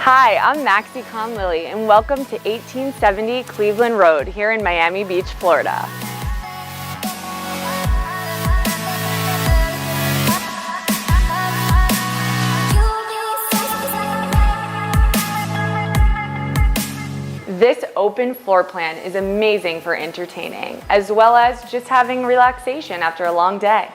Hi, I'm Maxie Kaan-Lilly, and welcome to 1870 Cleveland Road here in Miami Beach, Florida. This open floor plan is amazing for entertaining, as well as just having relaxation after a long day.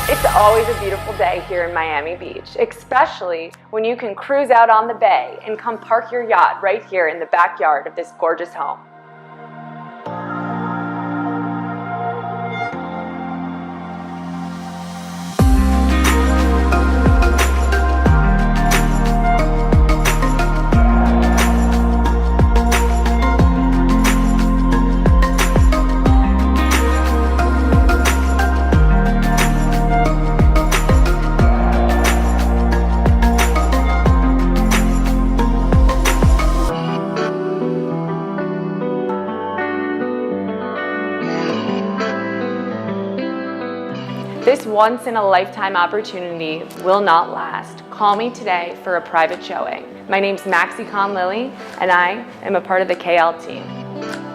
It's always a beautiful day here in Miami Beach, especially when you can cruise out on the bay and come park your yacht right here in the backyard of this gorgeous home. This once-in-a-lifetime opportunity will not last. Call me today for a private showing. My name's Maxie Kaan-Lilly, and I am a part of the KL team.